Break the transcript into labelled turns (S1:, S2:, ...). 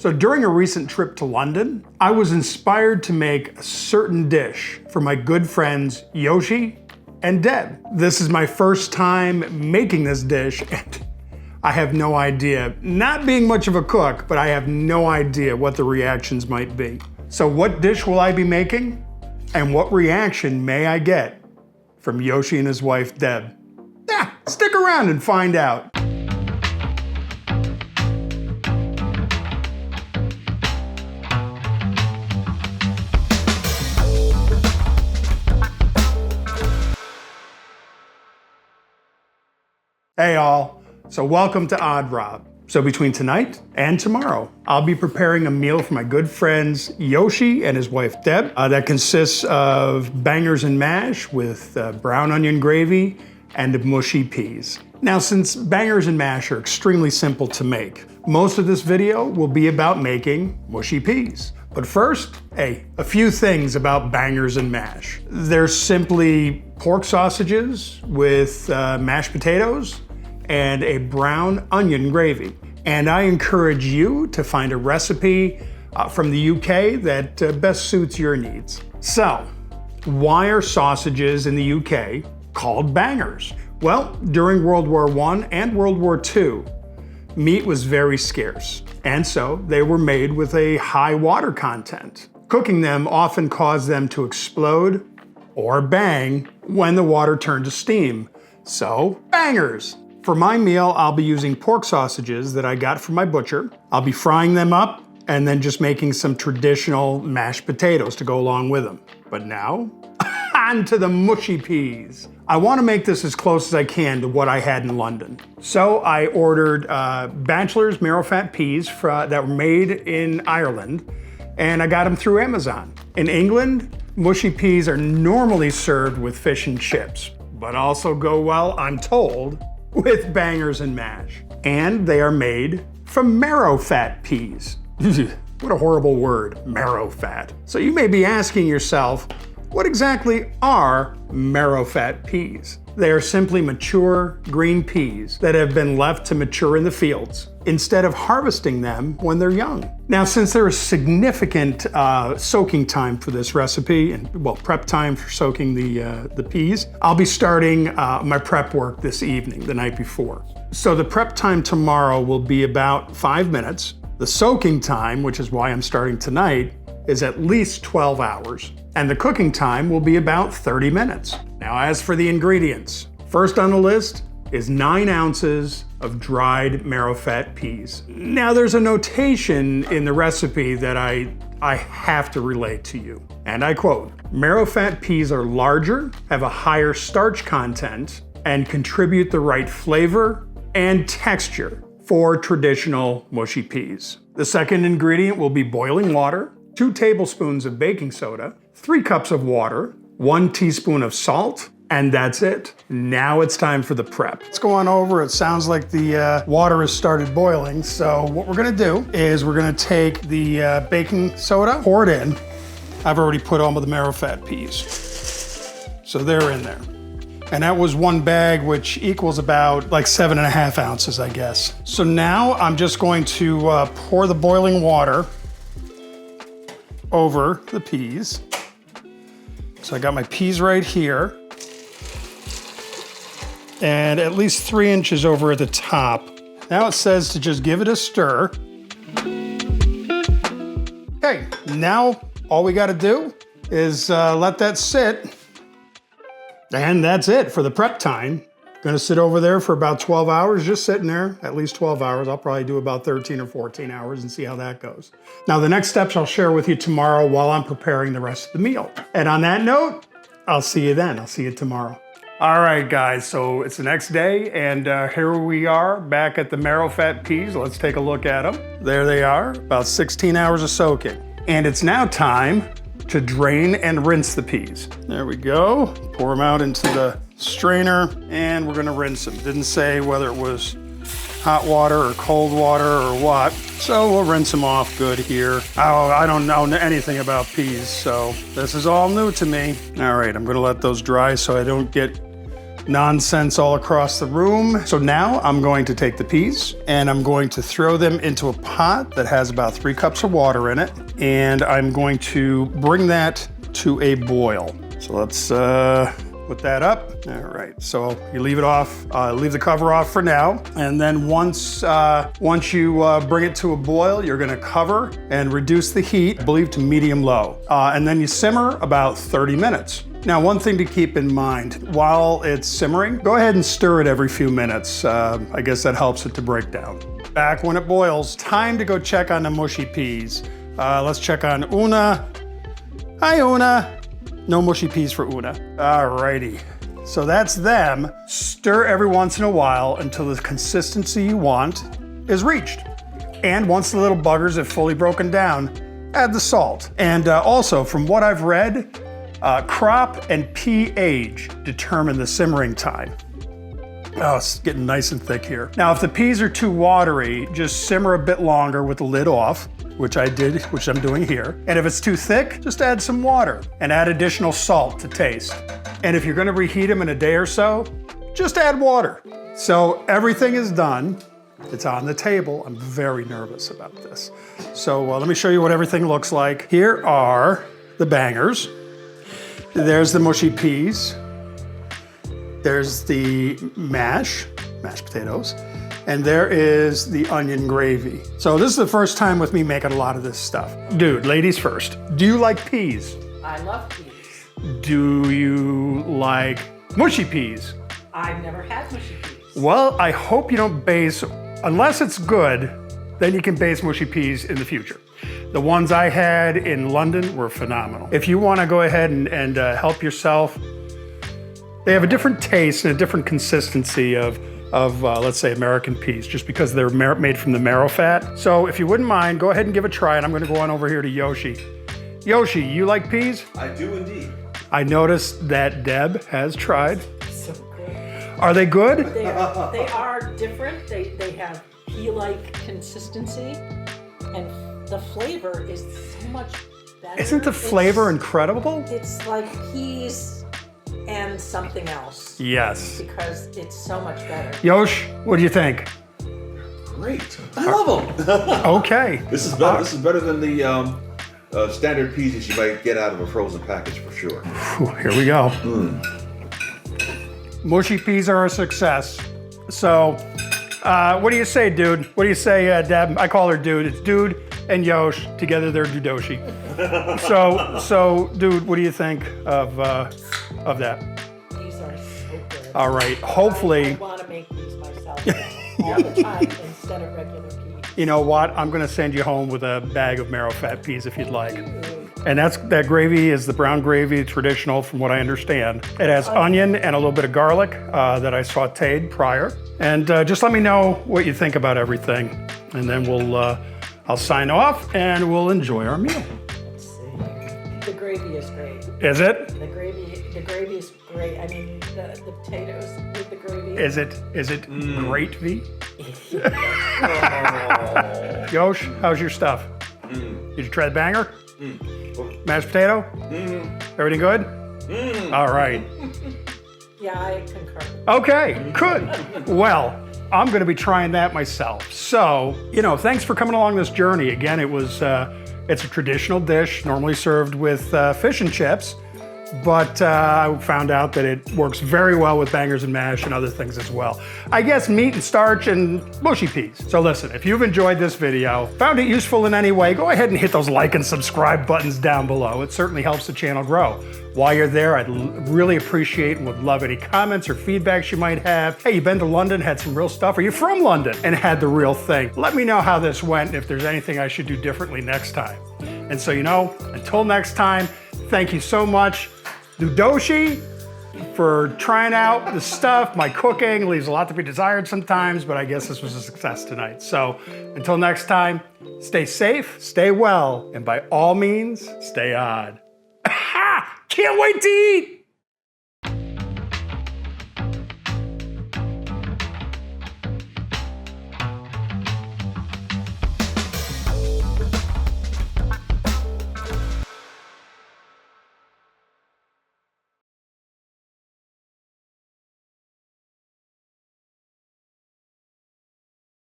S1: So during a recent trip to London, I was inspired to make a certain dish for my good friends Yoshi and Deb. This is my first time making this dish, and I have no idea, not being much of a cook, but I have no idea what the reactions might be. So what dish will I be making? And what reaction may I get from Yoshi and his wife, Deb? Stick around and find out. Hey all, so welcome to Odd Rob. So between tonight and tomorrow, I'll be preparing a meal for my good friends Yoshi and his wife Deb that consists of bangers and mash with brown onion gravy and mushy peas. Now, since bangers and mash are extremely simple to make, most of this video will be about making mushy peas. But first, a few things about bangers and mash. They're simply pork sausages with mashed potatoes and a brown onion gravy. And I encourage you to find a recipe from the UK that best suits your needs. So, why are sausages in the UK called bangers? Well, during World War I and World War II, meat was very scarce, and so they were made with a high water content. Cooking them often caused them to explode or bang when the water turned to steam. So, bangers. For my meal, I'll be using pork sausages that I got from my butcher. I'll be frying them up and then just making some traditional mashed potatoes to go along with them. But now, on to the mushy peas. I want to make this as close as I can to what I had in London. So I ordered Bachelor's Marrowfat peas that were made in Ireland, and I got them through Amazon. In England, mushy peas are normally served with fish and chips, but also go well, I'm told, with bangers and mash. And they are made from marrowfat peas. What a horrible word, marrowfat. So you may be asking yourself, what exactly are marrowfat peas? They are simply mature green peas that have been left to mature in the fields instead of harvesting them when they're young. Now, since there is significant soaking time for this recipe, and well, prep time for soaking the peas, I'll be starting my prep work this evening, the night before. So the prep time tomorrow will be about 5 minutes. The soaking time, which is why I'm starting tonight, is at least 12 hours. And the cooking time will be about 30 minutes. Now, as for the ingredients, first on the list is 9 ounces of dried marrowfat peas. Now, there's a notation in the recipe that I have to relate to you. And I quote, "Marrowfat peas are larger, have a higher starch content, and contribute the right flavor and texture for traditional mushy peas." The second ingredient will be boiling water, 2 tablespoons of baking soda, 3 cups of water, 1 teaspoon of salt, and that's it. Now it's time for the prep. Let's go on over. It sounds like the water has started boiling. So what we're gonna do is we're gonna take the baking soda, pour it in. I've already put all of the marrowfat peas. So they're in there. And that was 1 bag, which equals about like 7.5 ounces, I guess. So now I'm just going to pour the boiling water over the peas. So I got my peas right here, and at least 3 inches over at the top. Now it says to just give it a stir. Okay, now all we gotta do is let that sit, and that's it for the prep time. Gonna sit over there for about 12 hours, just sitting there, at least 12 hours. I'll probably do about 13 or 14 hours and see how that goes. Now, the next steps I'll share with you tomorrow while I'm preparing the rest of the meal. And on that note, I'll see you then. I'll see you tomorrow. All right, guys, so it's the next day, and here we are back at the marrowfat peas. Let's take a look at them. There they are, about 16 hours of soaking. And it's now time to drain and rinse the peas. There we go. Pour them out into the strainer, and we're gonna rinse them. Didn't say whether it was hot water or cold water or what, so we'll rinse them off good here. Oh, I don't know anything about peas, so this is all new to me. All right, I'm gonna let those dry so I don't get nonsense all across the room. So now I'm going to take the peas and I'm going to throw them into a pot that has about 3 cups of water in it. And I'm going to bring that to a boil. So let's put that up. All right, so you leave it off, leave the cover off for now. And then once you bring it to a boil, you're gonna cover and reduce the heat, I believe to medium low. And then you simmer about 30 minutes. Now, one thing to keep in mind, while it's simmering, go ahead and stir it every few minutes. I guess that helps it to break down. Back when it boils, time to go check on the mushy peas. Let's check on Una. Hi, Una. No mushy peas for Una. Alrighty, so that's them. Stir every once in a while until the consistency you want is reached. And once the little buggers have fully broken down, add the salt. And also, from what I've read, crop and pea age determine the simmering time. Oh, it's getting nice and thick here. Now, if the peas are too watery, just simmer a bit longer with the lid off, which I'm doing here. And if it's too thick, just add some water and add additional salt to taste. And if you're gonna reheat them in a day or so, just add water. So everything is done. It's on the table. I'm very nervous about this. So let me show you what everything looks like. Here are the bangers. There's the mushy peas. There's the mashed potatoes. And there is the onion gravy. So this is the first time with me making a lot of this stuff. Dude, ladies first. Do you like peas?
S2: I love peas.
S1: Do you like mushy peas?
S2: I've never had mushy peas.
S1: Well, I hope you don't base, unless it's good, then you can base mushy peas in the future. The ones I had in London were phenomenal. If you wanna go ahead and help yourself, they have a different taste and a different consistency of let's say, American peas, just because they're made from the Marrowfat. So if you wouldn't mind, go ahead and give it a try, and I'm gonna go on over here to Yoshi. Yoshi, you like peas?
S3: I do indeed.
S1: I noticed that Deb has tried.
S2: So good.
S1: Are they good?
S2: They are different. They have pea-like consistency, and the flavor is so much better.
S1: Isn't the flavor incredible?
S2: It's like peas and something else.
S1: Yes.
S2: Because it's so much better.
S1: Yosh, what do you think?
S3: Great. I love them.
S1: Okay.
S3: This is better. This is better than the standard peas that you might get out of a frozen package for sure.
S1: Whew, here we go. Mushy peas are a success. So, what do you say, dude? What do you say, Deb? I call her dude. It's dude and Yosh. Together they're Dudoshi. So, dude, what do you think of that?
S2: These are so good.
S1: All right. Hopefully.
S2: I want to make these myself all the time instead of regular peas.
S1: You know what? I'm going to send you home with a bag of Marrowfat peas if you'd like. And that gravy is the brown gravy, traditional from what I understand. It has onion and a little bit of garlic that I sauteed prior. And just let me know what you think about everything. And then I'll sign off and we'll enjoy our meal.
S2: Let's see. The gravy is great.
S1: Is it?
S2: The gravy is great. I mean, the potatoes with the gravy.
S1: Is it great, V? Yosh, how's your stuff? Did you try the banger? Mashed potato? Everything good? All right.
S2: Yeah, I concur.
S1: Okay, good. Well, I'm going to be trying that myself. So, thanks for coming along this journey. Again, it's a traditional dish, normally served with fish and chips, but I found out that it works very well with bangers and mash and other things as well. I guess meat and starch and mushy peas. So listen, if you've enjoyed this video, found it useful in any way, go ahead and hit those like and subscribe buttons down below. It certainly helps the channel grow. While you're there, I'd really appreciate and would love any comments or feedbacks you might have. Hey, you been to London, had some real stuff? Are you from London and had the real thing? Let me know how this went and if there's anything I should do differently next time. And so, until next time, thank you so much, Dudoshi, for trying out the stuff. My cooking leaves a lot to be desired sometimes, but I guess this was a success tonight. So until next time, stay safe, stay well, and by all means, stay odd. Can't wait to eat!